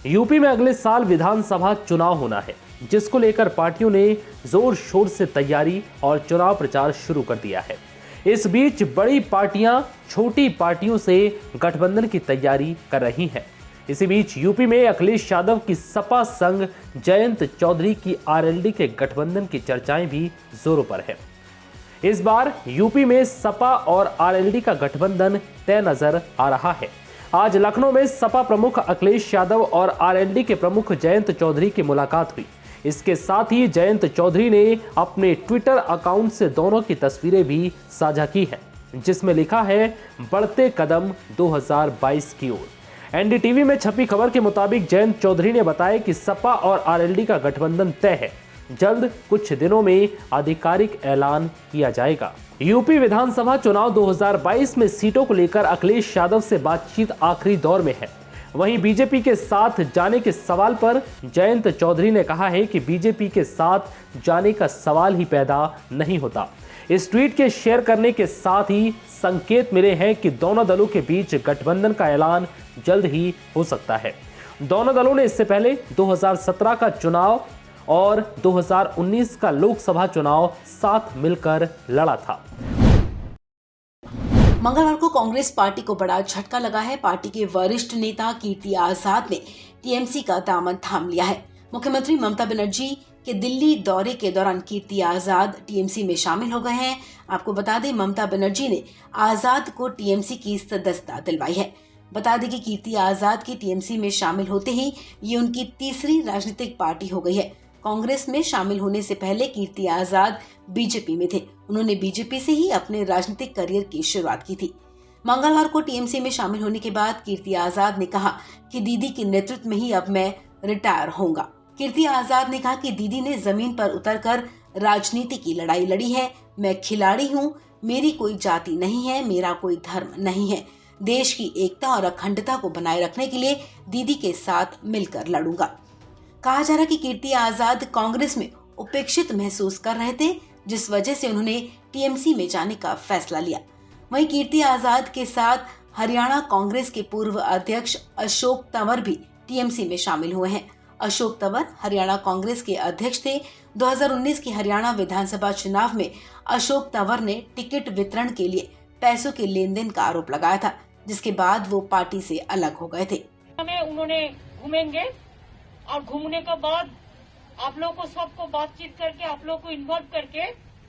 UP में अगले साल विधानसभा चुनाव होना है, जिसको लेकर पार्टियों ने जोर शोर से तैयारी और चुनाव प्रचार शुरू कर दिया है। इस बीच बड़ी पार्टियां छोटी पार्टियों से गठबंधन की तैयारी कर रही हैं। इसी बीच यूपी में अखिलेश यादव की सपा संग जयंत चौधरी की आरएलडी के गठबंधन की चर्चाएं भी जोरों पर है। इस बार यूपी में सपा और आरएलडी का गठबंधन तय नजर आ रहा है। आज लखनऊ में सपा प्रमुख अखिलेश यादव और आरएलडी के प्रमुख जयंत चौधरी की मुलाकात हुई। इसके साथ ही जयंत चौधरी ने अपने ट्विटर अकाउंट से दोनों की तस्वीरें भी साझा की हैं, जिसमें लिखा है बढ़ते कदम 2022 की ओर। एनडीटीवी में छपी खबर के मुताबिक जयंत चौधरी ने बताया कि सपा और आरएलडी का गठबंधन तय है, जल्द कुछ दिनों में आधिकारिक ऐलान किया जाएगा। यूपी विधानसभा चुनाव 2022 में सीटों को लेकर अखिलेश यादव से बातचीत आखिरी दौर में है। वहीं बीजेपी के साथ जाने के सवाल पर जयंत चौधरी ने कहा है कि बीजेपी के साथ जाने का सवाल ही पैदा नहीं होता। इस ट्वीट के शेयर करने के साथ ही संकेत मिले हैं कि दोनों दलों के बीच गठबंधन का ऐलान जल्द ही हो सकता है। दोनों दलों ने इससे पहले 2017 का चुनाव और 2019 का लोकसभा चुनाव साथ मिलकर लड़ा था। मंगलवार को कांग्रेस पार्टी को बड़ा झटका लगा है। पार्टी के वरिष्ठ नेता कीर्ति आजाद ने टीएमसी का दामन थाम लिया है। मुख्यमंत्री ममता बनर्जी के दिल्ली दौरे के दौरान कीर्ति आजाद टीएमसी में शामिल हो गए हैं। आपको बता दें, ममता बनर्जी ने आजाद को टीएमसी की सदस्यता दिलवाई है। बता दें कि कीर्ति आजाद की टीएमसी में शामिल होते ही ये उनकी तीसरी राजनीतिक पार्टी हो गई है। कांग्रेस में शामिल होने से पहले कीर्ति आजाद बीजेपी में थे। उन्होंने बीजेपी से ही अपने राजनीतिक करियर की शुरुआत की थी। मंगलवार को टीएमसी में शामिल होने के बाद कीर्ति आजाद ने कहा कि दीदी के नेतृत्व में ही अब मैं रिटायर होऊंगा। कीर्ति आजाद ने कहा कि दीदी ने जमीन पर उतरकर राजनीति की लड़ाई लड़ी है। मैं खिलाड़ी हूँ, मेरी कोई जाति नहीं है, मेरा कोई धर्म नहीं है। देश की एकता और अखंडता को बनाए रखने के लिए दीदी के साथ मिलकर लड़ूंगा। कहा जा रहा है कि कीर्ति आजाद कांग्रेस में उपेक्षित महसूस कर रहे थे, जिस वजह से उन्होंने टीएमसी में जाने का फैसला लिया। वहीं कीर्ति आजाद के साथ हरियाणा कांग्रेस के पूर्व अध्यक्ष अशोक तंवर भी टीएमसी में शामिल हुए हैं। अशोक तंवर हरियाणा कांग्रेस के अध्यक्ष थे। 2019 के हरियाणा विधानसभा चुनाव में अशोक तंवर ने टिकट वितरण के लिए पैसों के लेन देन का आरोप लगाया था, जिसके बाद वो पार्टी से अलग हो गए थे। उन्होंने घूमेंगे और घूमने के बाद आप लोगों को सबको बातचीत करके, आप लोगों को इन्वॉल्व करके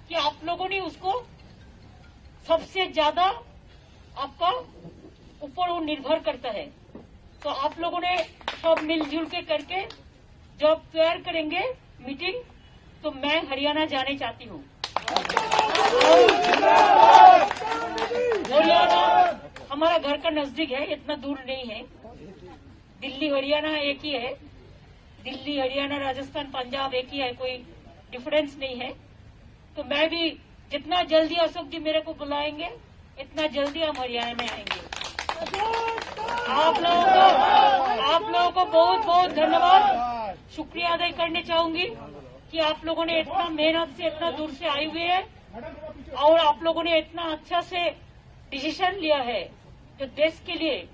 कि आप लोगों ने उसको सबसे ज्यादा आपका ऊपर वो निर्भर करता है। तो आप लोगों ने सब मिलजुल के करके जब तैयार करेंगे मीटिंग, तो मैं हरियाणा जाने चाहती हूँ। हरियाणा हमारा घर का नजदीक है, इतना दूर नहीं है। दिल्ली हरियाणा एक ही है। दिल्ली हरियाणा राजस्थान पंजाब एक ही है, कोई डिफरेंस नहीं है। तो मैं भी जितना जल्दी अशोक जी मेरे को बुलाएंगे, इतना जल्दी हम हरियाणा में आएंगे। आप लोगों को बहुत बहुत धन्यवाद, शुक्रिया अदा करने चाहूंगी कि आप लोगों ने इतना मेहनत से इतना दूर से आए हुए हैं और आप लोगों ने इतना अच्छा से डिसीजन लिया है जो देश के लिए,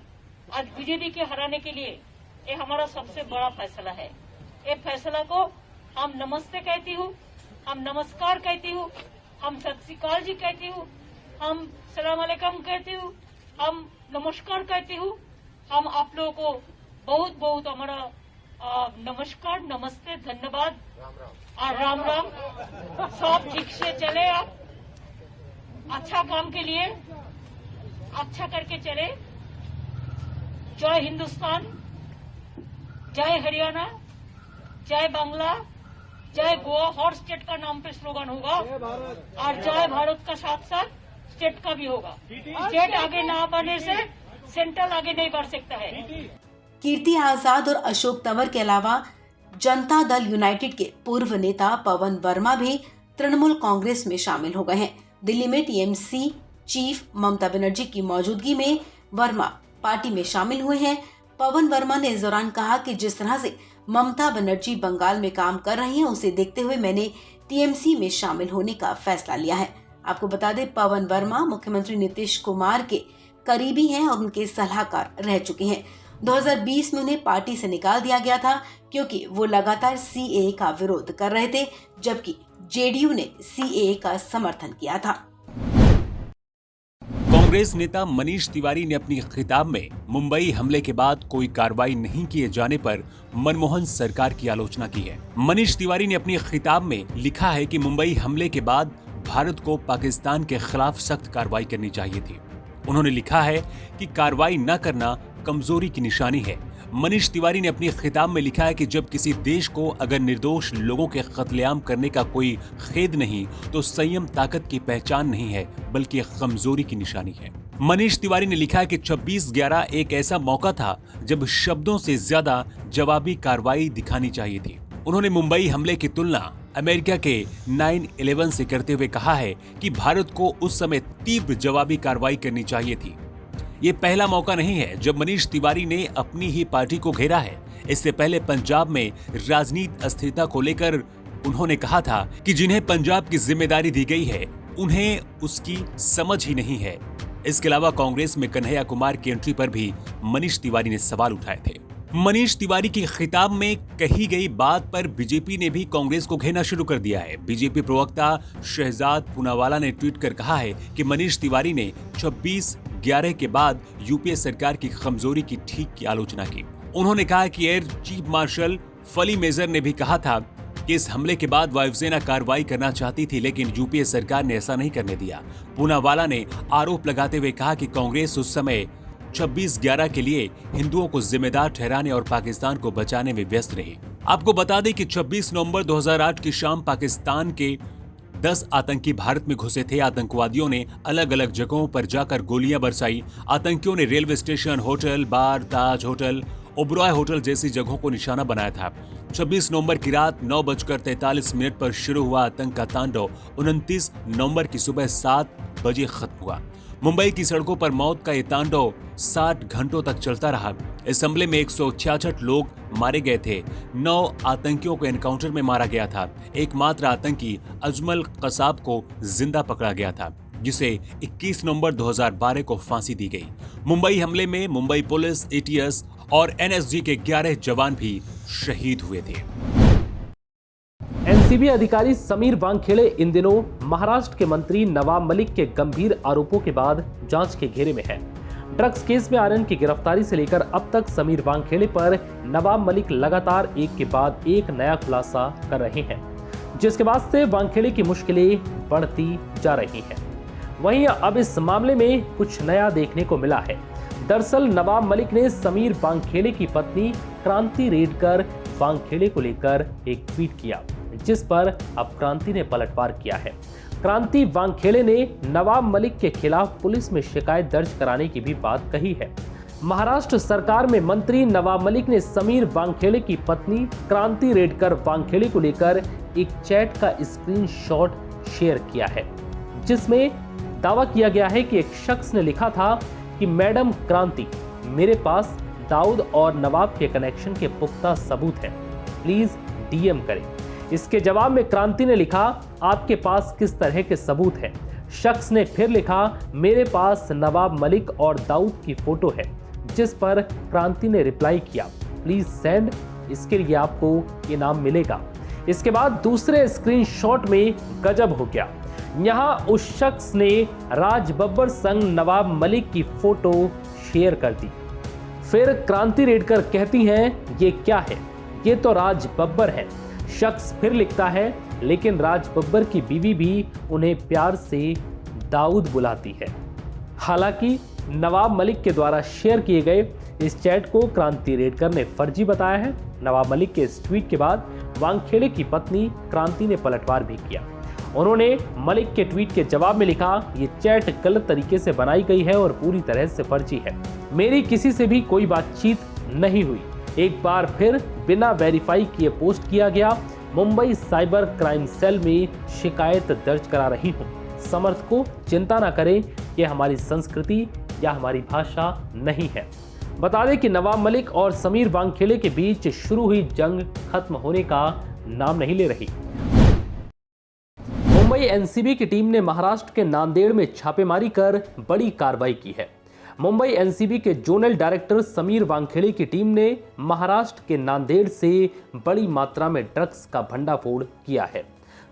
आज बीजेपी के हराने के लिए, ये हमारा सबसे बड़ा फैसला है। ये फैसला को हम नमस्ते कहती हूँ, हम नमस्कार कहती हूँ, हम सत श्री अकाल जी कहती हूँ, हम सलाम अलैकुम कहती हूँ, हम नमस्कार कहती हूँ। हम आप लोगों को बहुत बहुत हमारा नमस्कार, नमस्ते, धन्यवाद और राम राम। सब ठीक से चले, आप अच्छा काम के लिए अच्छा करके चले। जय हिंदुस्तान, जय हरियाणा, जय बांग्ला, जय गोवा। हर स्टेट का नाम पे स्लोगन होगा और जय भारत का साथ साथ स्टेट का भी होगा। स्टेट आगे ना बढ़ने से सेंट्रल आगे नहीं बढ़ सकता है। कीर्ति आजाद और अशोक तंवर के अलावा जनता दल यूनाइटेड के पूर्व नेता पवन वर्मा भी तृणमूल कांग्रेस में शामिल हो गए हैं। दिल्ली में टीएमसी चीफ ममता बनर्जी की मौजूदगी में वर्मा पार्टी में शामिल हुए हैं। पवन वर्मा ने इस दौरान कहा कि जिस तरह से ममता बनर्जी बंगाल में काम कर रही हैं, उसे देखते हुए मैंने टीएमसी में शामिल होने का फैसला लिया है। आपको बता दें, पवन वर्मा मुख्यमंत्री नीतीश कुमार के करीबी हैं और उनके सलाहकार रह चुके हैं। 2020 में उन्हें पार्टी से निकाल दिया गया था क्योंकि वो लगातार सीएए का विरोध कर रहे थे, जबकि जेडीयू ने सीएए का समर्थन किया था। कांग्रेस नेता मनीष तिवारी ने अपनी खिताब में मुंबई हमले के बाद कोई कार्रवाई नहीं किए जाने पर मनमोहन सरकार की आलोचना की है। मनीष तिवारी ने अपनी खिताब में लिखा है कि मुंबई हमले के बाद भारत को पाकिस्तान के खिलाफ सख्त कार्रवाई करनी चाहिए थी। उन्होंने लिखा है कि कार्रवाई न करना कमजोरी की निशानी है। मनीष तिवारी ने अपनी खिताब में लिखा है कि जब किसी देश को अगर निर्दोष लोगों के कत्लेआम करने का कोई खेद नहीं तो संयम ताकत की पहचान नहीं है बल्कि एक कमजोरी की निशानी है। मनीष तिवारी ने लिखा है कि 26/11 एक ऐसा मौका था जब शब्दों से ज्यादा जवाबी कार्रवाई दिखानी चाहिए थी। उन्होंने मुंबई हमले की तुलना अमेरिका के 9/11 से करते हुए कहा है कि भारत को उस समय तीव्र जवाबी कार्रवाई करनी चाहिए थी। ये पहला मौका नहीं है जब मनीष तिवारी ने अपनी ही पार्टी को घेरा है। इससे पहले पंजाब में राजनीतिक अस्थिरता को लेकर उन्होंने कहा था कि जिन्हें पंजाब की जिम्मेदारी दी गई है उन्हें उसकी समझ ही नहीं है। इसके अलावा कांग्रेस में कन्हैया कुमार की एंट्री पर भी मनीष तिवारी ने सवाल उठाए थे। मनीष तिवारी की खिताब में कही गई बात पर बीजेपी ने भी कांग्रेस को घेरना शुरू कर दिया है। बीजेपी प्रवक्ता शहजाद पूनावाला ने ट्वीट कर कहा है कि मनीष तिवारी ने 26/11 के बाद यूपीए सरकार की कमजोरी की ठीक की आलोचना की। उन्होंने कहा कि एयर चीफ मार्शल फली मेजर ने भी कहा था कि इस हमले के बाद वायुसेना कार्रवाई करना चाहती थी, लेकिन यूपीए सरकार ने ऐसा नहीं करने दिया। पूनावाला ने आरोप लगाते हुए कहा कि कांग्रेस उस समय 26/11 के लिए हिंदुओं को जिम्मेदार ठहराने और पाकिस्तान को बचाने में व्यस्त रही। आपको बता दें कि 26 नवंबर 2008 की शाम पाकिस्तान के 10 आतंकी भारत में घुसे थे। आतंकवादियों ने अलग अलग जगहों पर जाकर गोलियां बरसाई। आतंकियों ने रेलवे स्टेशन, होटल, बार, ताज होटल, ओबरॉय होटल जैसी जगहों को निशाना बनाया था। 26 नवंबर की रात 9:43 पर शुरू हुआ आतंक का तांडव 29 नवंबर की सुबह 7 बजे खत्म हुआ। मुंबई की सड़कों पर मौत का ये तांडव 60 घंटों तक चलता रहा। इस हमले में 166 लोग मारे गए थे। 9 आतंकियों को एनकाउंटर में मारा गया था। एकमात्र आतंकी अजमल कसाब को जिंदा पकड़ा गया था, जिसे 21 नवंबर 2012 को फांसी दी गई। मुंबई हमले में मुंबई पुलिस, एटीएस और एनएसजी के 11 जवान भी शहीद हुए थे। एनसीबी अधिकारी समीर वानखेड़े इन दिनों महाराष्ट्र के मंत्री नवाब मलिक के गंभीर आरोपों के बाद जांच के घेरे में है। ड्रग्स केस में आर्यन की गिरफ्तारी से लेकर अब तक समीर वानखेड़े पर नवाब मलिक लगातार एक के बाद एक नया खुलासा कर रहे हैं, जिसके बाद से वानखेड़े की मुश्किलें बढ़ती जा रही हैं। वहीं अब इस मामले में कुछ नया देखने को मिला है। दरअसल नवाब मलिक ने समीर वानखेड़े की पत्नी क्रांति रेडकर वानखेड़े को लेकर एक ट्वीट किया, जिस पर अब क्रांति ने पलटवार किया है। क्रांति वानखेड़े ने नवाब मलिक के खिलाफ पुलिस में शिकायत दर्ज कराने की भी बात कही है। महाराष्ट्र सरकार में मंत्री नवाब मलिक ने समीर वानखेड़े की पत्नी क्रांति रेडकर वानखेड़े को लेकर एक चैट का स्क्रीनशॉट शेयर किया है, जिसमें दावा किया गया है कि एक शख्स ने लिखा था कि मैडम क्रांति, मेरे पास दाऊद और नवाब के कनेक्शन के पुख्ता सबूत हैं, प्लीज डीएम करें। इसके जवाब में क्रांति ने लिखा, आपके पास किस तरह के सबूत हैं? शख्स ने फिर लिखा, मेरे पास नवाब मलिक और दाऊद की फोटो है, जिस पर क्रांति ने रिप्लाई किया, प्लीज सेंड, इसके लिए आपको इनाम मिलेगा। इसके बाद दूसरे स्क्रीनशॉट में गजब हो गया। यहां उस शख्स ने राज बब्बर संग नवाब मलिक की फोटो शेयर कर दी। फिर क्रांति रेडकर कहती हैं, ये क्या है? ये तो राज बब्बर है। शख्स फिर लिखता है, लेकिन राज बब्बर की बीवी भी उन्हें प्यार से दाऊद बुलाती है। हालांकि नवाब मलिक के द्वारा शेयर किए गए इस चैट को क्रांति रेडकर ने फर्जी बताया है। नवाब मलिक के इस ट्वीट के बाद वानखेड़े की पत्नी क्रांति ने पलटवार भी किया। उन्होंने मलिक के ट्वीट के जवाब में लिखा, ये चैट गलत तरीके से बनाई गई है और पूरी तरह से फर्जी है। मेरी किसी से भी कोई बातचीत नहीं हुई। एक बार फिर बिना वेरीफाई किए पोस्ट किया गया। मुंबई साइबर क्राइम सेल में शिकायत दर्ज करा रही हूँ। समर्थकों, चिंता ना करें, यह हमारी संस्कृति या हमारी भाषा नहीं है। बता दें कि नवाब मलिक और समीर वानखेड़े के बीच शुरू हुई जंग खत्म होने का नाम नहीं ले रही। मुंबई एनसीबी की टीम ने महाराष्ट्र के नांदेड़ में छापेमारी कर बड़ी कार्रवाई की है। मुंबई एनसीबी के जोनल डायरेक्टर समीर वानखेड़े की टीम ने महाराष्ट्र के नांदेड़ से बड़ी मात्रा में ड्रग्स का भंडाफोड़ किया है।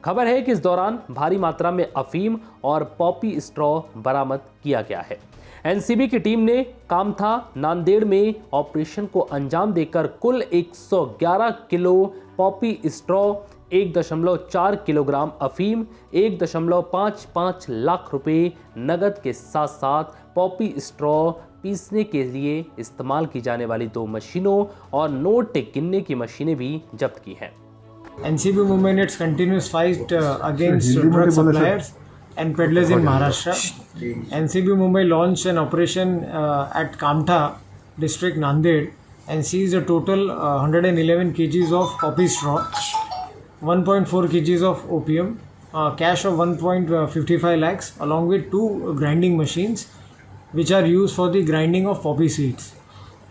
खबर है कि इस दौरान भारी मात्रा में अफीम और पॉपी स्ट्रॉ बरामद किया गया है। एनसीबी की टीम ने कामथा नांदेड़ में ऑपरेशन को अंजाम देकर कुल 111 किलो पॉपी स्ट्रॉ, 1.4 किलोग्राम अफीम, 1.55 लाख रुपए नगद के साथ साथ पॉपी स्ट्रॉ पीसने के लिए इस्तेमाल की जाने वाली 2 मशीनों और नोट गिनने की मशीनें भी जब्त की हैं। NCB Mumbai in its continuous fight against drug suppliers and peddlers in Maharashtra. NCB Mumbai launched an operation at Kamta district, Nanded, and seized a total 111 kgs of poppy straw, 1.4 kgs of opium, cash of 1.55 lakhs, along with 2 grinding machines which are used for the grinding of poppy seeds.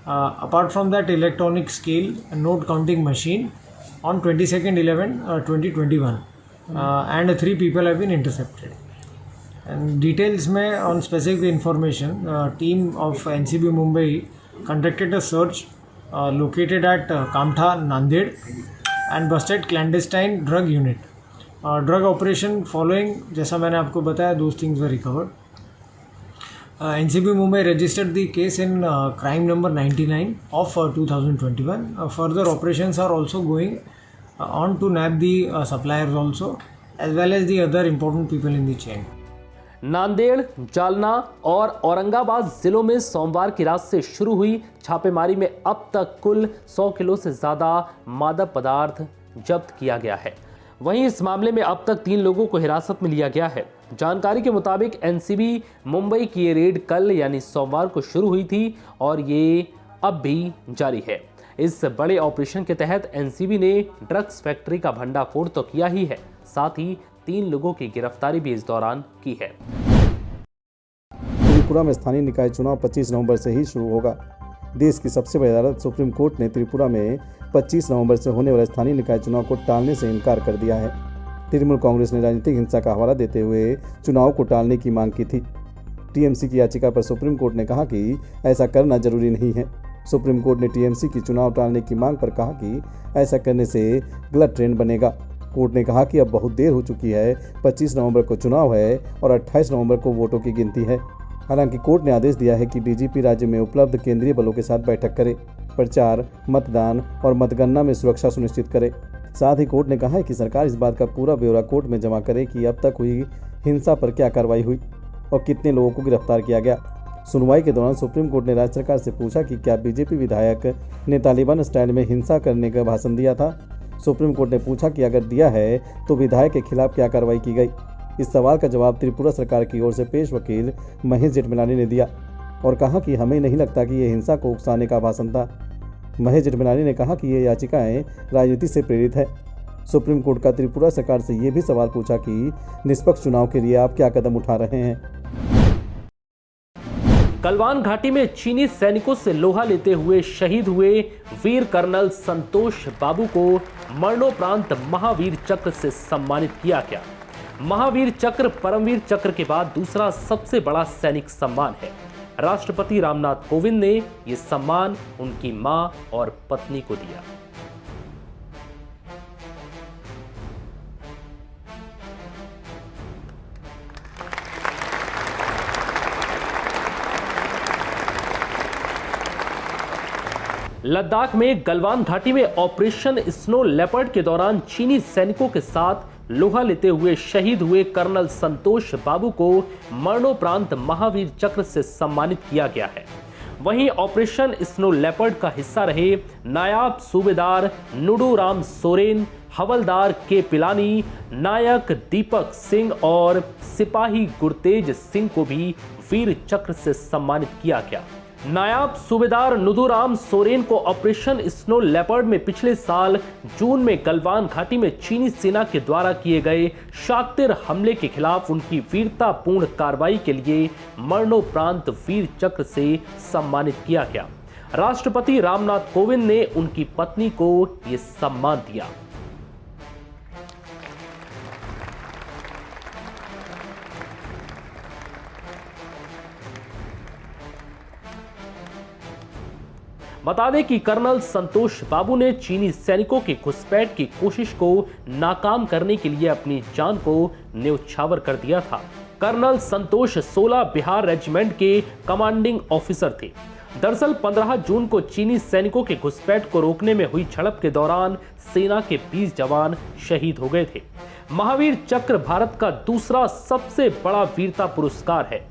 Apart from that, electronic scale note counting machine on 22/11/2021, and 3 people have been intercepted. And details में on specific information, team of NCB Mumbai conducted a search located at Kamtha, Nanded, and busted clandestine drug unit. Drug operation following, जैसा मैंने आपको बताया, those things were recovered. NCB Mumbai registered the case in crime number 99 of 2021. Further operations are also going on to nab the suppliers also, as well as the other important people in the chain. Nanded, Jalna और औरंगाबाद जिलों में सोमवार की रात से शुरू हुई छापेमारी में अब तक कुल 100 किलो से ज्यादा मादक पदार्थ जब्त किया गया है। वहीं इस मामले में अब तक 3 लोगों को हिरासत में लिया गया है। जानकारी के मुताबिक एनसीबी मुंबई की ये रेड कल यानी सोमवार को शुरू हुई थी और ये अब भी जारी है। इस बड़े ऑपरेशन के तहत एनसीबी ने ड्रग्स फैक्ट्री का भंडाफोड़ तो किया ही है, साथ ही 3 लोगों की गिरफ्तारी भी इस दौरान की है। त्रिपुरा में स्थानीय निकाय चुनाव 25 नवंबर से ही शुरू होगा। देश की सबसे बड़ी अदालत सुप्रीम कोर्ट ने त्रिपुरा में 25 नवंबर से होने वाले स्थानीय निकाय चुनाव को टालने से इनकार कर दिया है। तृणमूल कांग्रेस ने राजनीतिक हिंसा का हवाला देते हुए चुनाव को टालने की मांग की थी। टीएमसी की याचिका पर सुप्रीम कोर्ट ने कहा कि ऐसा करना जरूरी नहीं है। सुप्रीम कोर्ट ने टीएमसी की चुनाव टालने की मांग पर कहा कि ऐसा करने से गलत ट्रेंड बनेगा। कोर्ट ने कहा कि अब बहुत देर हो चुकी है, 25 नवंबर को चुनाव है और 28 नवंबर को वोटों की गिनती है। हालांकि कोर्ट ने आदेश दिया है कि डीजीपी राज्य में उपलब्ध केंद्रीय बलों के साथ बैठक करे, प्रचार, मतदान और मतगणना में सुरक्षा सुनिश्चित करे। साथ ही कोर्ट ने कहा है कि सरकार इस बात का पूरा ब्यौरा कोर्ट में जमा करे कि अब तक हुई हिंसा पर क्या कार्रवाई हुई और कितने लोगों को गिरफ्तार किया गया। सुनवाई के दौरान सुप्रीम कोर्ट ने राज्य सरकार से पूछा कि क्या बीजेपी विधायक ने तालिबान स्टाइल में हिंसा करने का भाषण दिया था। सुप्रीम कोर्ट ने पूछा कि अगर दिया है तो विधायक के खिलाफ क्या कार्रवाई की गई। इस सवाल का जवाब त्रिपुरा सरकार की ओर से पेश वकील महेश जेठमलानी ने दिया और कहा कि हमें नहीं लगता कि ये हिंसा को उकसाने का भाषण था। महेश जेठमलानी ने कहा कि ये याचिकाएं राजनीति से प्रेरित है। सुप्रीम कोर्ट का त्रिपुरा सरकार से ये भी सवाल पूछा कि निष्पक्ष चुनाव के लिए आप क्या कदम उठा रहे हैं। गलवान घाटी में चीनी सैनिकों से लोहा लेते हुए शहीद हुए वीर कर्नल संतोष बाबू को मरणोपरांत महावीर चक्र से सम्मानित किया गया। महावीर चक्र परमवीर चक्र के बाद दूसरा सबसे बड़ा सैनिक सम्मान है। राष्ट्रपति रामनाथ कोविंद ने यह सम्मान उनकी मां और पत्नी को दिया। लद्दाख में गलवान घाटी में ऑपरेशन स्नो लेपर्ड के दौरान चीनी सैनिकों के साथ लोहा लेते हुए शहीद हुए कर्नल संतोष बाबू को मरणोपरांत महावीर चक्र से सम्मानित किया गया है। वहीं ऑपरेशन स्नो लेपर्ड का हिस्सा रहे नायब सूबेदार नुडूराम सोरेन, हवलदार के पिलानी, नायक दीपक सिंह और सिपाही गुरतेज सिंह को भी वीर चक्र से सम्मानित किया गया। नायब सूबेदार नुदुराम सोरेन को ऑपरेशन स्नो लेपर्ड में पिछले साल जून में गलवान घाटी में चीनी सेना के द्वारा किए गए शातिर हमले के खिलाफ उनकी वीरतापूर्ण कार्रवाई के लिए मरणोपरांत वीर चक्र से सम्मानित किया गया। राष्ट्रपति रामनाथ कोविंद ने उनकी पत्नी को यह सम्मान दिया। बता दें कि कर्नल संतोष बाबू ने चीनी सैनिकों की घुसपैठ की कोशिश को नाकाम करने के लिए अपनी जान को न्यौछावर कर दिया था। कर्नल संतोष 16 बिहार रेजिमेंट के कमांडिंग ऑफिसर थे। दरअसल 15 जून को चीनी सैनिकों के घुसपैठ को रोकने में हुई झड़प के दौरान सेना के 20 जवान शहीद हो गए थे। महावीर चक्र भारत का दूसरा सबसे बड़ा वीरता पुरस्कार है।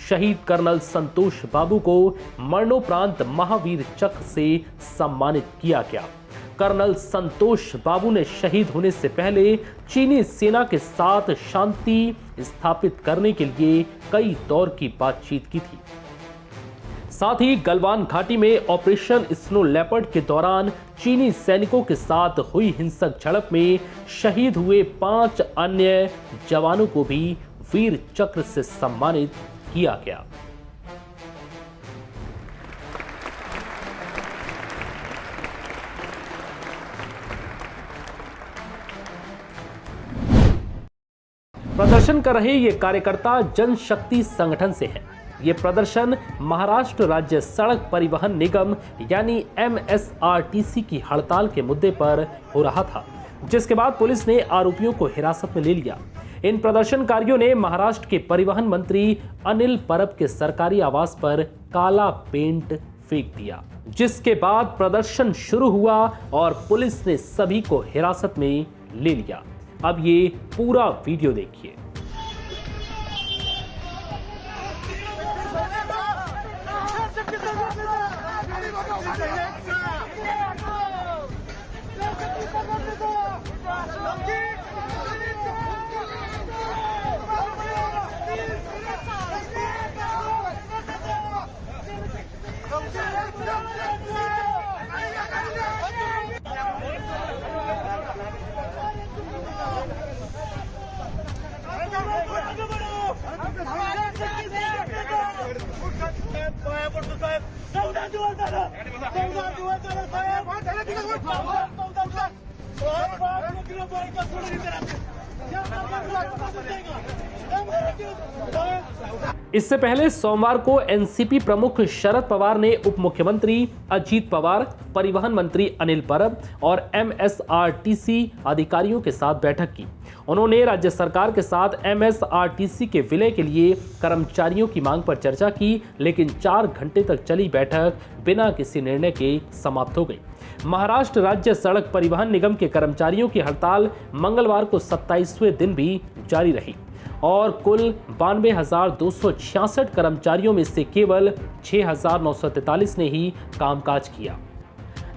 शहीद कर्नल संतोष बाबू को मरणोपरांत महावीर चक्र से सम्मानित किया गया। कर्नल संतोष बाबू ने शहीद होने से पहले चीनी सेना के साथ शांति स्थापित करने के लिए कई दौर की बातचीत की थी। साथ ही गलवान घाटी में ऑपरेशन स्नो लेपर्ड के दौरान चीनी सैनिकों के साथ हुई हिंसक झड़प में शहीद हुए 5 अन्य जवानों को भी वीर चक्र से सम्मानित किया गया। प्रदर्शन कर रहे ये कार्यकर्ता जनशक्ति संगठन से हैं। ये प्रदर्शन महाराष्ट्र राज्य सड़क परिवहन निगम यानी MSRTC की हड़ताल के मुद्दे पर हो रहा था, जिसके बाद पुलिस ने आरोपियों को हिरासत में ले लिया। इन प्रदर्शनकारियों ने महाराष्ट्र के परिवहन मंत्री अनिल परब के सरकारी आवास पर काला पेंट फेंक दिया, जिसके बाद प्रदर्शन शुरू हुआ और पुलिस ने सभी को हिरासत में ले लिया। अब ये पूरा वीडियो देखिए। इससे पहले सोमवार को एनसीपी प्रमुख शरद पवार ने उप मुख्यमंत्री अजीत पवार, परिवहन मंत्री अनिल परब और MSRTC अधिकारियों के साथ बैठक की। उन्होंने राज्य सरकार के साथ MSRTC के विलय के लिए कर्मचारियों की मांग पर चर्चा की, लेकिन 4 घंटे तक चली बैठक बिना किसी निर्णय के समाप्त हो गई। महाराष्ट्र राज्य सड़क परिवहन निगम के कर्मचारियों की हड़ताल मंगलवार को 27वें दिन भी जारी रही और कुल 92,266 कर्मचारियों में से केवल 6,943 ने ही कामकाज किया।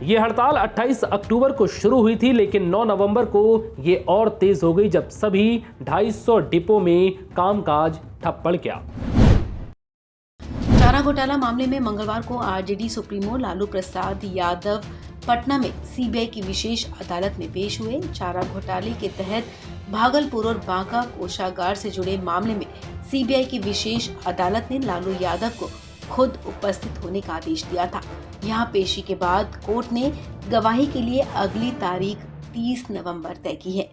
ये हड़ताल 28 अक्टूबर को शुरू हुई थी, लेकिन 9 नवंबर को ये और तेज हो गई जब सभी 250 डिपो में कामकाज ठप पड़ गया। चारा घोटाला मामले में मंगलवार को आरजेडी सुप्रीमो लालू प्रसाद यादव पटना में सीबीआई की विशेष अदालत में पेश हुए। चारा घोटाले के तहत भागलपुर और बांका कोषागार से जुड़े मामले में सीबीआई की विशेष अदालत ने लालू यादव को खुद उपस्थित होने का आदेश दिया था। यहां पेशी के बाद कोर्ट ने गवाही के लिए अगली तारीख 30 नवंबर तय की है।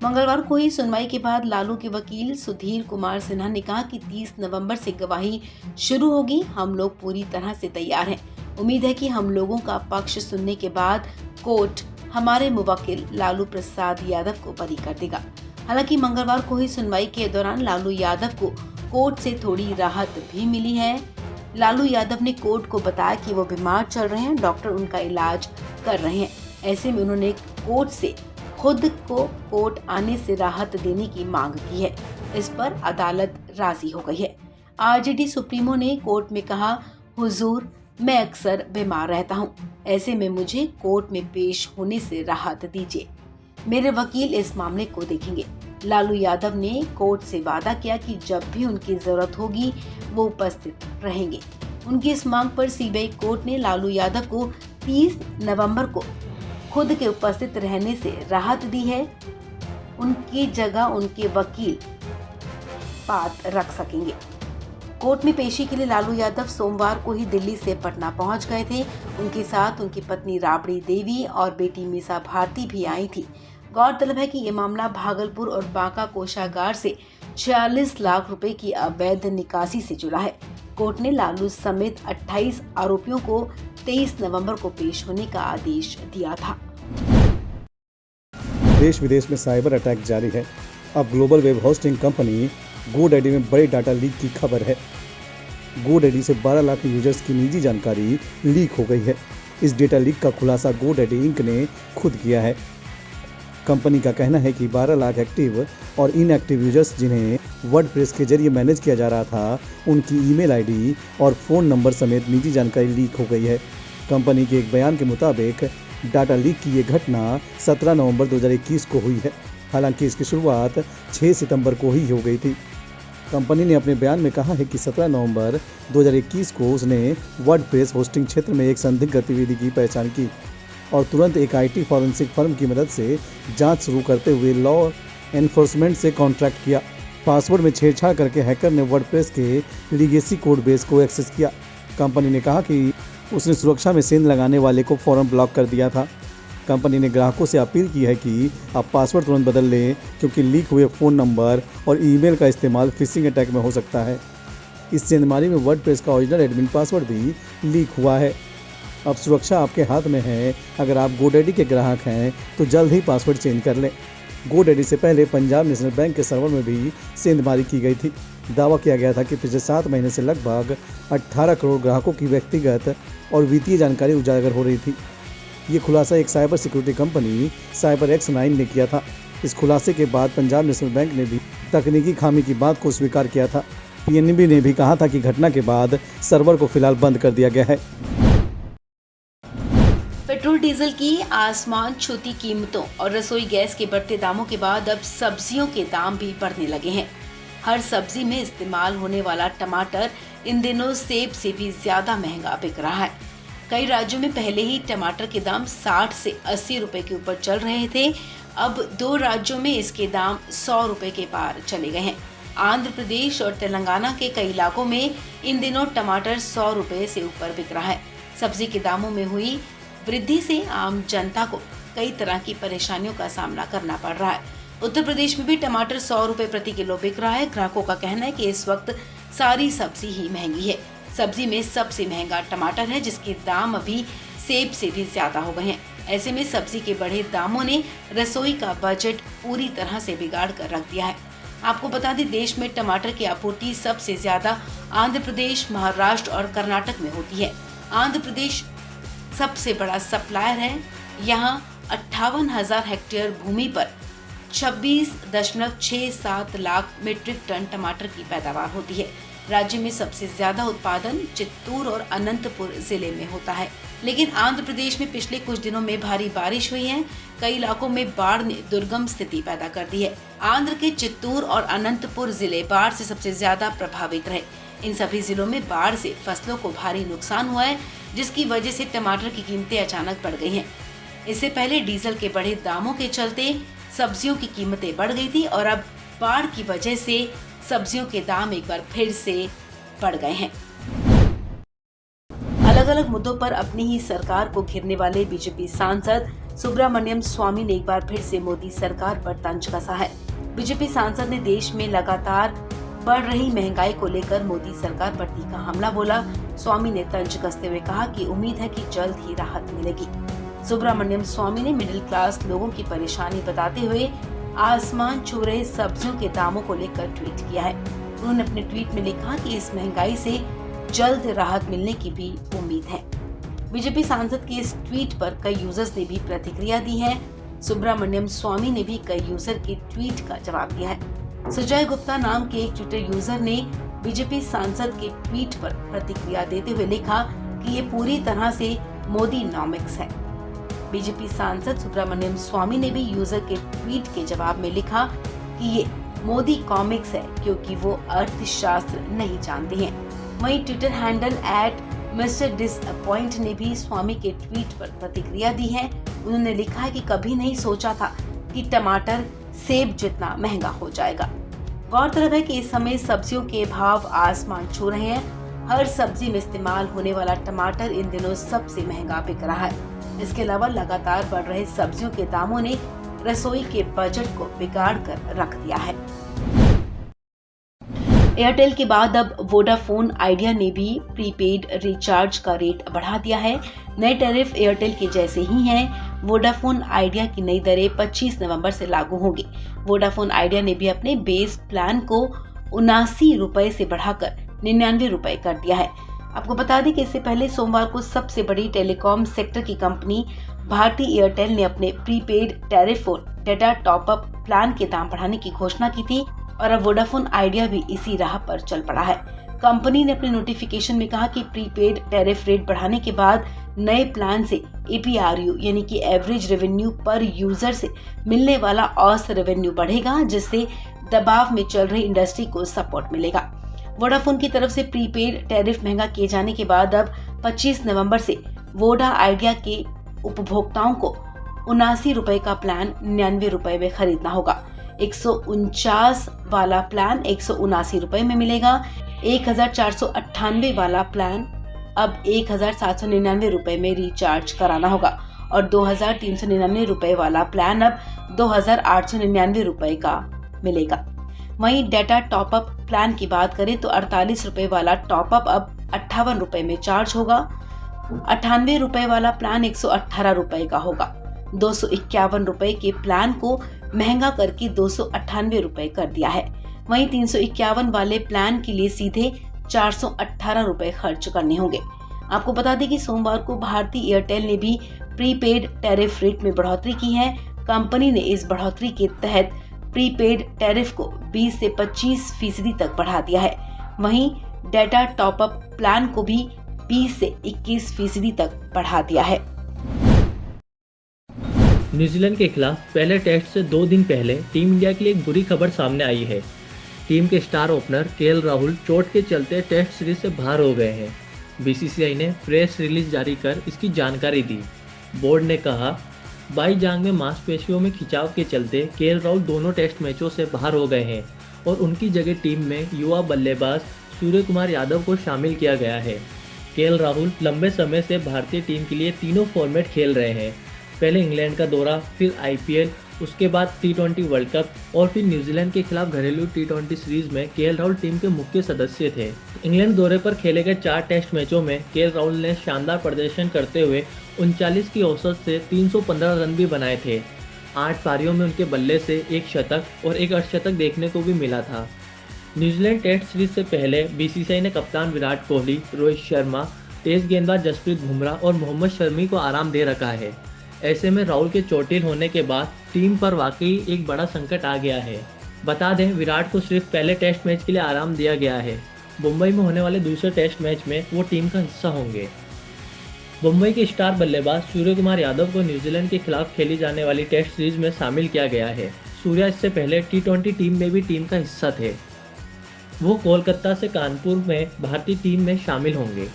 मंगलवार को ही सुनवाई के बाद लालू के वकील सुधीर कुमार सिन्हा ने कहा कि 30 नवंबर से गवाही शुरू होगी। हम लोग पूरी तरह से तैयार हैं। उम्मीद है कि हम लोगों का पक्ष सुनने के बाद कोर्ट हमारे मुवक्किल लालू प्रसाद यादव को बरी कर देगा। हालांकि मंगलवार को ही सुनवाई के दौरान लालू यादव को कोर्ट से थोड़ी राहत भी मिली है। लालू यादव ने कोर्ट को बताया कि वो बीमार चल रहे हैं, डॉक्टर उनका इलाज कर रहे हैं। ऐसे में उन्होंने कोर्ट से खुद को कोर्ट आने से राहत देने की मांग की है। इस पर अदालत राजी हो गई है। आरजेडी सुप्रीमो ने कोर्ट में कहा, हुजूर, मैं अक्सर बीमार रहता हूं, ऐसे में मुझे कोर्ट में पेश होने से राहत दीजिए। मेरे वकील इस मामले को देखेंगे। लालू यादव ने कोर्ट से वादा किया कि जब भी उनकी जरूरत होगी वो उपस्थित रहेंगे। उनकी इस मांग पर सीबीआई कोर्ट ने लालू यादव को 30 नवंबर को खुद के उपस्थित रहने से राहत दी है। उनकी जगह उनके वकील बात रख सकेंगे। कोर्ट में पेशी के लिए लालू यादव सोमवार को ही दिल्ली से पटना पहुंच गए थे। उनके साथ उनकी पत्नी राबड़ी देवी और बेटी मीसा भारती भी आई थी। गौरतलब है कि ये मामला भागलपुर और बांका कोषागार से 46 लाख रुपए की अवैध निकासी से जुड़ा है। कोर्ट ने लालू समेत 28 आरोपियों को 23 नवंबर को पेश होने का आदेश दिया था। देश विदेश में साइबर अटैक जारी है। अब global web hosting company GoDaddy में बड़ी डाटा लीक की खबर है। गोडैडी से 12 लाख यूजर्स की निजी जानकारी लीक हो गई है। इस डेटा लीक का खुलासा गोडैडी इंक ने खुद किया है। कंपनी का कहना है कि 12 लाख एक्टिव और इनएक्टिव यूजर्स जिन्हें वर्डप्रेस के जरिए मैनेज किया जा रहा था, उनकी ईमेल आईडी और फ़ोन नंबर समेत निजी जानकारी लीक हो गई है। कंपनी के एक बयान के मुताबिक डाटा लीक की ये घटना 17 नवंबर 2021 को हुई है। हालांकि इसकी शुरुआत 6 सितंबर को ही हो गई थी। कंपनी ने अपने बयान में कहा है कि 17 नवंबर 2021 को उसने वर्डप्रेस होस्टिंग क्षेत्र में एक संदिग्ध गतिविधि की पहचान की और तुरंत एक आईटी फॉरेंसिक फर्म की मदद से जांच शुरू करते हुए लॉ एनफोर्समेंट से कॉन्ट्रैक्ट किया। पासवर्ड में छेड़छाड़ करके हैकर ने वर्डप्रेस के लीगेसी कोड बेस को एक्सेस किया। कंपनी ने कहा कि उसने सुरक्षा में सेंध लगाने वाले को फौरन ब्लॉक कर दिया था। कंपनी ने ग्राहकों से अपील की है कि आप पासवर्ड तुरंत बदल लें, क्योंकि लीक हुए फ़ोन नंबर और ईमेल का इस्तेमाल फिशिंग अटैक में हो सकता है। इस सेंधमारी में वर्डप्रेस का ओरिजिनल एडमिन पासवर्ड भी लीक हुआ है। अब सुरक्षा आपके हाथ में है। अगर आप गोडैडी के ग्राहक हैं तो जल्द ही पासवर्ड चेंज कर लें। गोडैडी से पहले पंजाब नेशनल बैंक के सर्वर में भी सेंधमारी की गई थी। दावा किया गया था कि पिछले 7 महीने से लगभग 18 करोड़ ग्राहकों की व्यक्तिगत और वित्तीय जानकारी उजागर हो रही थी। ये खुलासा एक साइबर सिक्योरिटी कंपनी CyberX9 ने किया था। इस खुलासे के बाद पंजाब नेशनल बैंक ने भी तकनीकी खामी की बात को स्वीकार किया था। PNB ने भी कहा था कि घटना के बाद सर्वर को फिलहाल बंद कर दिया गया है। पेट्रोल डीजल की आसमान छूती कीमतों और रसोई गैस के बढ़ते दामों के बाद अब सब्जियों के दाम भी बढ़ने लगे हैं। हर सब्जी में इस्तेमाल होने वाला टमाटर इन दिनों सेब से भी ज्यादा महंगा बिक रहा है। कई राज्यों में पहले ही टमाटर के दाम 60 से 80 रुपए के ऊपर चल रहे थे। अब 2 राज्यों में इसके दाम 100 रुपए के पार चले गए हैं। आंध्र प्रदेश और तेलंगाना के कई इलाकों में इन दिनों टमाटर 100 रुपए से ऊपर बिक रहा है। सब्जी के दामों में हुई वृद्धि से आम जनता को कई तरह की परेशानियों का सामना करना पड़ रहा है। उत्तर प्रदेश में भी टमाटर 100 रुपए प्रति किलो बिक रहा है। ग्राहकों का कहना है कि इस वक्त सारी सब्जी ही महंगी है। सब्जी में सबसे महंगा टमाटर है, जिसके दाम अभी सेब से भी ज्यादा हो गए हैं। ऐसे में सब्जी के बढ़े दामों ने रसोई का बजट पूरी तरह से बिगाड़ कर रख दिया है। आपको बता दें, देश में टमाटर की आपूर्ति सबसे ज्यादा आंध्र प्रदेश, महाराष्ट्र और कर्नाटक में होती है। आंध्र प्रदेश सबसे बड़ा सप्लायर है। यहाँ 58,000 हेक्टेयर भूमि पर 26.67 लाख मीट्रिक टन टमाटर की पैदावार होती है। राज्य में सबसे ज्यादा उत्पादन चित्तूर और अनंतपुर जिले में होता है। लेकिन आंध्र प्रदेश में पिछले कुछ दिनों में भारी बारिश हुई है। कई इलाकों में बाढ़ ने दुर्गम स्थिति पैदा कर दी है। आंध्र के चित्तूर और अनंतपुर जिले बाढ़ से सबसे ज्यादा प्रभावित रहे। इन सभी जिलों में बाढ़ से फसलों को भारी नुकसान हुआ है, जिसकी वजह से टमाटर की कीमतें अचानक बढ़ गई हैं। इससे पहले डीजल के बढ़े दामों के चलते सब्जियों की कीमतें बढ़ गई थी और अब बाढ़ की वजह से सब्जियों के दाम एक बार फिर से बढ़ गए हैं। अलग अलग मुद्दों पर अपनी ही सरकार को घेरने वाले बीजेपी सांसद सुब्रमण्यम स्वामी ने एक बार फिर से मोदी सरकार पर तंज कसा है। बीजेपी सांसद ने देश में लगातार बढ़ रही महंगाई को लेकर मोदी सरकार पर तीखा हमला बोला। स्वामी ने तंज कसते हुए कहा कि उम्मीद है कि जल्द ही राहत मिलेगी। सुब्रमण्यम स्वामी ने मिडिल क्लास लोगों की परेशानी बताते हुए आसमान छू रहे सब्जियों के दामों को लेकर ट्वीट किया है। उन्होंने अपने ट्वीट में लिखा कि इस महंगाई से जल्द राहत मिलने की भी उम्मीद है। बीजेपी सांसद के इस ट्वीट पर कई यूजर्स ने भी प्रतिक्रिया दी है। सुब्रमण्यम स्वामी ने भी कई यूजर के ट्वीट का जवाब दिया है। सुजय गुप्ता नाम के एक ट्विटर यूजर ने बीजेपी सांसद के ट्वीट पर प्रतिक्रिया देते हुए लिखा कि ये पूरी तरह से मोदी नॉमिक्स है। बीजेपी सांसद सुब्रमण्यम स्वामी ने भी यूजर के ट्वीट के जवाब में लिखा कि ये मोदी कॉमिक्स है, क्योंकि वो अर्थशास्त्र नहीं जानते हैं। वहीं ट्विटर हैंडल @Mr.Disappoint ने भी स्वामी के ट्वीट पर प्रतिक्रिया दी है। उन्होंने लिखा है कि कभी नहीं सोचा था कि टमाटर सेब जितना महंगा हो जाएगा। गौरतलब है कि इस समय सब्जियों के भाव आसमान छू रहे हैं। हर सब्जी में इस्तेमाल होने वाला टमाटर इन दिनों सबसे महंगा बिक रहा है। इसके अलावा लगातार बढ़ रहे सब्जियों के दामों ने रसोई के बजट को बिगाड़ कर रख दिया है। एयरटेल के बाद अब वोडाफोन आइडिया ने भी प्रीपेड रिचार्ज का रेट बढ़ा दिया है। नए टैरिफ एयरटेल के जैसे ही हैं। वोडाफोन आइडिया की नई दरें 25 नवंबर से लागू होंगी। वोडाफोन आइडिया ने भी अपने बेस प्लान को 79 रुपए से बढ़ाकर 99 रुपए कर दिया है। आपको बता दें कि इससे पहले सोमवार को सबसे बड़ी टेलीकॉम सेक्टर की कंपनी भारती एयरटेल ने अपने प्रीपेड टैरिफ और डेटा टॉपअप प्लान के दाम बढ़ाने की घोषणा की थी और अब वोडाफोन आइडिया भी इसी राह पर चल पड़ा है। कंपनी ने अपने नोटिफिकेशन में कहा कि प्रीपेड टैरिफ रेट बढ़ाने के बाद नए प्लान से APRU यानी कि एवरेज रेवेन्यू पर यूजर से मिलने वाला औसत रेवेन्यू बढ़ेगा, जिससे दबाव में चल रही इंडस्ट्री को सपोर्ट मिलेगा। वोडाफोन की तरफ से प्रीपेड टैरिफ महंगा किए जाने के बाद अब 25 नवंबर से वोडा आइडिया के उपभोक्ताओं को 79 रुपए का प्लान 99 रुपए में खरीदना होगा। 149 वाला प्लान 179 रुपए में मिलेगा। 1498 वाला प्लान अब 1799 रुपए में रिचार्ज कराना होगा और 2399 रुपए वाला प्लान अब 2899 रुपए का मिलेगा। वहीं डेटा टॉपअप प्लान की बात करें तो 48 रुपए वाला टॉपअप अब 58 रुपए में चार्ज होगा। 98 रुपए वाला प्लान 118 रुपए का होगा। 251 रुपए के प्लान को महंगा करके 298 रुपए कर दिया है। वहीं 351 वाले प्लान के लिए सीधे 418 रुपए खर्च करने होंगे। आपको बता दें कि सोमवार को भारती एयरटेल ने भी प्रीपेड टैरिफ रेट में बढ़ोतरी की है। कंपनी ने इस बढ़ोतरी के तहत प्रीपेड टैरिफ को 20 से 25% तक बढ़ा दिया है। वहीं डेटा टॉपअप प्लान को भी 20 से 21% तक बढ़ा दिया है। न्यूजीलैंड के खिलाफ पहले टेस्ट से 2 दिन पहले टीम इंडिया के लिए एक बुरी खबर सामने आई है। टीम के स्टार ओपनर KL राहुल चोट के चलते टेस्ट सीरीज से बाहर हो गए हैं। BCCI ने प्रेस रिलीज जारी कर इसकी जानकारी दी। बोर्ड ने कहा, बाई जांघ में मांसपेशियों में खिंचाव के चलते KL राहुल दोनों टेस्ट मैचों से बाहर हो गए हैं और उनकी जगह टीम में युवा बल्लेबाज सूर्य कुमार यादव को शामिल किया गया है। KL राहुल लंबे समय से भारतीय टीम के लिए तीनों फॉर्मेट खेल रहे हैं। पहले इंग्लैंड का दौरा, फिर IPL, उसके बाद T20 वर्ल्ड कप और फिर न्यूजीलैंड के खिलाफ घरेलू T20 सीरीज में KL राहुल टीम के मुख्य सदस्य थे। इंग्लैंड दौरे पर खेले गए 4 टेस्ट मैचों में KL राहुल ने शानदार प्रदर्शन करते हुए 39 की औसत से 315 रन भी बनाए थे। 8 पारियों में उनके बल्ले से एक शतक और एक अर्धशतक देखने को भी मिला था। न्यूजीलैंड टेस्ट सीरीज से पहले BCCI ने कप्तान विराट कोहली, रोहित शर्मा, तेज गेंदबाज जसप्रीत बुमराह और मोहम्मद शमी को आराम दे रखा है। ऐसे में राहुल के चोटिल होने के बाद टीम पर वाकई एक बड़ा संकट आ गया है। बता दें, विराट को सिर्फ पहले टेस्ट मैच के लिए आराम दिया गया है। मुंबई में होने वाले दूसरे टेस्ट मैच में वो टीम का हिस्सा होंगे। मुंबई के स्टार बल्लेबाज सूर्य कुमार यादव को न्यूजीलैंड के खिलाफ खेली जाने वाली टेस्ट सीरीज में शामिल किया गया है। सूर्या इससे पहले T20 टीम में भी टीम का हिस्सा थे। वो कोलकाता से कानपुर में भारतीय टीम में शामिल होंगे।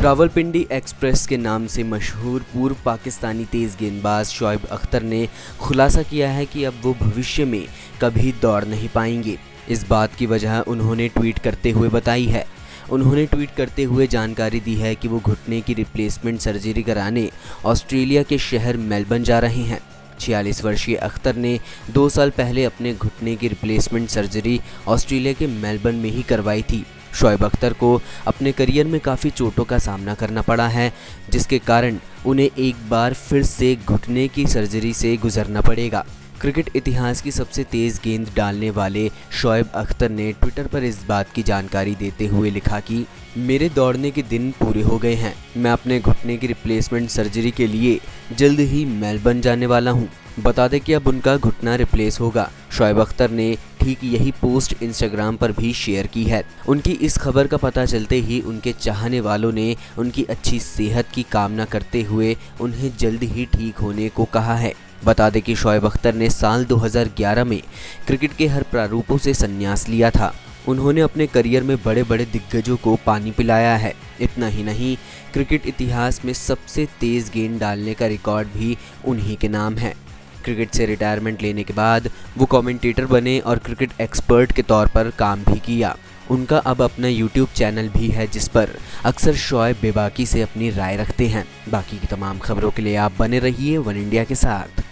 रावलपिंडी एक्सप्रेस के नाम से मशहूर पूर्व पाकिस्तानी तेज़ गेंदबाज शोएब अख्तर ने खुलासा किया है कि अब वो भविष्य में कभी दौड़ नहीं पाएंगे। इस बात की वजह उन्होंने ट्वीट करते हुए बताई है। उन्होंने ट्वीट करते हुए जानकारी दी है कि वो घुटने की रिप्लेसमेंट सर्जरी कराने ऑस्ट्रेलिया के शहर मेलबर्न जा रहे हैं। 46 वर्षीय अख्तर ने 2 साल पहले अपने घुटने की रिप्लेसमेंट सर्जरी ऑस्ट्रेलिया के मेलबर्न में ही करवाई थी। शोएब अख्तर को अपने करियर में काफ़ी चोटों का सामना करना पड़ा है, जिसके कारण उन्हें एक बार फिर से घुटने की सर्जरी से गुजरना पड़ेगा। क्रिकेट इतिहास की सबसे तेज़ गेंद डालने वाले शोएब अख्तर ने ट्विटर पर इस बात की जानकारी देते हुए लिखा कि मेरे दौड़ने के दिन पूरे हो गए हैं। मैं अपने घुटने की रिप्लेसमेंट सर्जरी के लिए जल्द ही मेलबर्न जाने वाला हूं। बता दें कि अब उनका घुटना रिप्लेस होगा। शोएब अख्तर ने ठीक यही पोस्ट इंस्टाग्राम पर भी शेयर की है। उनकी इस खबर का पता चलते ही उनके चाहने वालों ने उनकी अच्छी सेहत की कामना करते हुए उन्हें जल्द ही ठीक होने को कहा है। बता दें कि शोएब अख्तर ने साल 2011 में क्रिकेट के हर प्रारूपों से संन्यास लिया था। उन्होंने अपने करियर में बड़े बड़े दिग्गजों को पानी पिलाया है। इतना ही नहीं, क्रिकेट इतिहास में सबसे तेज़ गेंद डालने का रिकॉर्ड भी उन्हीं के नाम है। क्रिकेट से रिटायरमेंट लेने के बाद वो कमेंटेटर बने और क्रिकेट एक्सपर्ट के तौर पर काम भी किया। उनका अब अपना YouTube चैनल भी है, जिस पर अक्सर शोएब बेबाकी से अपनी राय रखते हैं। बाकी की तमाम खबरों के लिए आप बने रहिए वन इंडिया के साथ।